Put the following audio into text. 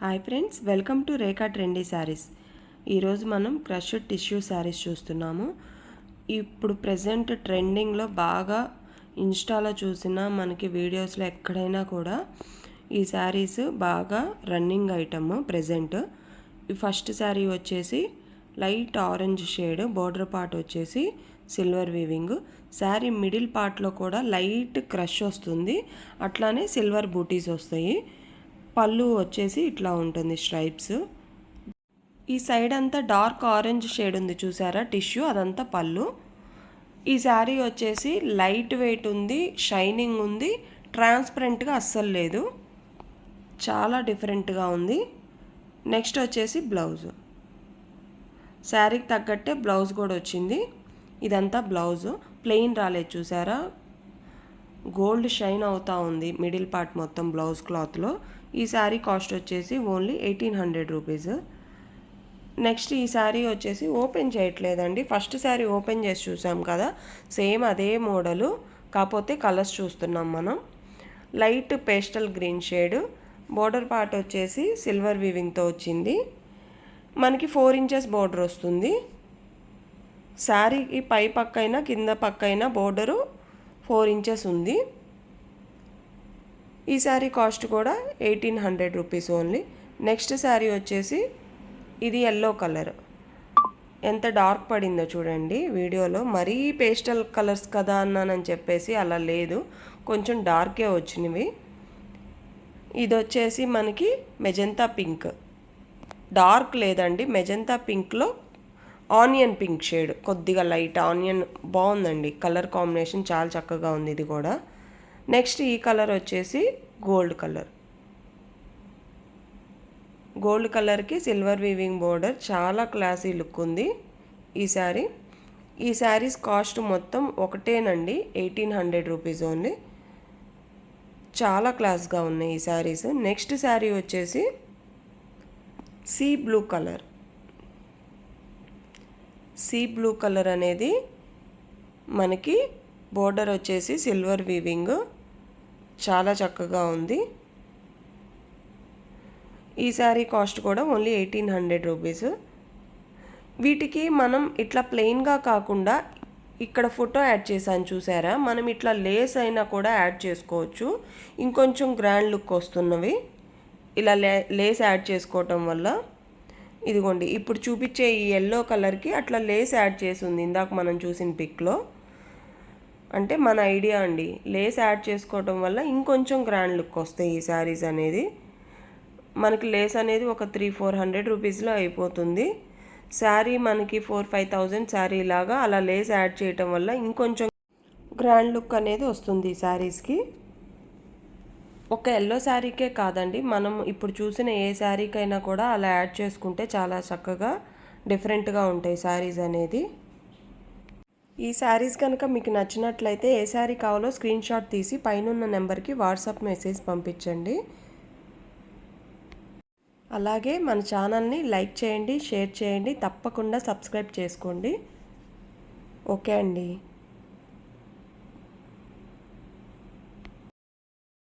Hi friends, welcome to Rekha trendy saris. ఈరోజు మనం crushed tissue saris చూస్తున్నాము. ఇప్పుడు ప్రెజెంట్ ట్రెండింగ్లో బాగా ఇన్స్టాలో చూసినా మనకి వీడియోస్లో ఎక్కడైనా కూడా ఈ శారీస్ బాగా రన్నింగ్ ఐటమ్ ప్రెజెంట్. ఈ ఫస్ట్ శారీ వచ్చేసి light orange shade, border part వచ్చేసి సిల్వర్ వీవింగ్. శారీ మిడిల్ పార్ట్లో కూడా లైట్ క్రష్ వస్తుంది, అట్లానే సిల్వర్ బూటీస్ వస్తాయి. పళ్ళు వచ్చేసి ఇట్లా ఉంటుంది స్ట్రైప్స్. ఈ సైడ్ అంతా డార్క్ ఆరెంజ్ షేడ్ ఉంది చూసారా టిష్యూ, అదంతా పళ్ళు. ఈ శారీ వచ్చేసి లైట్ వెయిట్ ఉంది, షైనింగ్ ఉంది, ట్రాన్స్పరెంట్గా అస్సలు లేదు, చాలా డిఫరెంట్గా ఉంది. నెక్స్ట్ వచ్చేసి బ్లౌజ్. శారీకి తగ్గట్టే బ్లౌజ్ కూడా వచ్చింది. ఇదంతా బ్లౌజు, ప్లెయిన్ రాలేదు చూసారా, గోల్డ్ షైన్ అవుతూ ఉంది మిడిల్ పార్ట్ మొత్తం బ్లౌజ్ క్లాత్లో. ఈ శారీ కాస్ట్ వచ్చేసి ఓన్లీ 1800 రూపీస్. నెక్స్ట్ ఈ శారీ వచ్చేసి ఓపెన్ చేయట్లేదండి, ఫస్ట్ శారీ ఓపెన్ చేసి చూసాం కదా, సేమ్ అదే మోడలు, కాకపోతే కలర్స్ చూస్తున్నాం మనం. Light pastel green shade, border part వచ్చేసి సిల్వర్ వీవింగ్తో వచ్చింది. మనకి 4 ఇంచెస్ బోర్డర్ వస్తుంది. శారీకి పై పక్కైనా కింద పక్కైనా బోర్డరు 4 ఇంచెస్ ఉంది. ఈ శారీ కాస్ట్ కూడా 1800 రూపీస్ ఓన్లీ. నెక్స్ట్ శారీ వచ్చేసి ఇది ఎల్లో కలర్, ఎంత డార్క్ పడిందో చూడండి వీడియోలో. మరీ పేస్టల్ కలర్స్ కదా అన్నానని చెప్పేసి అలా లేదు, కొంచెం డార్కే వచ్చినవి. ఇది వచ్చేసి మనకి మెజంతా పింక్, డార్క్ లేదండి, మెజంతా పింక్లో ఆనియన్ పింక్ షేడ్, కొద్దిగా లైట్ ఆనియన్, బాగుందండి కలర్ కాంబినేషన్, చాలా చక్కగా ఉంది ఇది కూడా. నెక్స్ట్ ఈ కలర్ వచ్చేసి గోల్డ్ కలర్, గోల్డ్ కలర్కి సిల్వర్ వీవింగ్ బోర్డర్, చాలా క్లాసీ లుక్ ఉంది ఈ శారీ. ఈ శారీస్ కాస్ట్ మొత్తం ఒకటేనండి, 1800 రూపీస్ ఓన్లీ. చాలా క్లాస్గా ఉన్నాయి ఈ శారీస్. నెక్స్ట్ శారీ వచ్చేసి sea blue colour. Sea blue colour అనేది మనకి బోర్డర్ వచ్చేసి సిల్వర్ వీవింగ్, చాలా చక్కగా ఉంది. ఈ శారీ కాస్ట్ కూడా ఓన్లీ 1800 రూపీస్. వీటికి మనం ఇట్లా ప్లెయిన్గా కాకుండా ఇక్కడ ఫోటో యాడ్ చేశాను చూసారా, మనం ఇట్లా లేస్ అయినా కూడా యాడ్ చేసుకోవచ్చు, ఇంకొంచెం గ్రాండ్ లుక్ వస్తున్నవి ఇలా లేస్ యాడ్ చేసుకోవటం వల్ల. ఇదిగోండి ఇప్పుడు చూపించే ఈ ఎల్లో కలర్కి అట్లా లేస్ యాడ్ చేసి ఉంది ఇందాక మనం చూసిన పిక్లో. అంటే మన ఐడియా అండి, లేస్ యాడ్ చేసుకోవటం వల్ల ఇంకొంచెం గ్రాండ్ లుక్ వస్తాయి ఈ శారీస్ అనేది. మనకి లేస్ అనేది ఒక 300-400 రూపీస్లో అయిపోతుంది. శారీ మనకి 4,000-5,000 శారీ లాగా అలా లేస్ యాడ్ చేయటం వల్ల ఇంకొంచెం గ్రాండ్ లుక్ అనేది వస్తుంది ఈ శారీస్కి. ఒక ఎల్లో శారీకే కాదండి, మనం ఇప్పుడు చూసిన ఏ శారీకైనా కూడా అలా యాడ్ చేసుకుంటే చాలా చక్కగా డిఫరెంట్గా ఉంటాయి శారీస్ అనేది. ఈ శారీస్ కనుక మీకు నచ్చినట్లయితే ఏ శారీ కావాలో స్క్రీన్ షాట్ తీసి పైనున్న నెంబర్కి వాట్సాప్ మెసేజ్ పంపించండి. అలాగే మన ఛానల్ని లైక్ చేయండి, షేర్ చేయండి, తప్పకుండా సబ్స్క్రైబ్ చేసుకోండి. ఓకే అండి.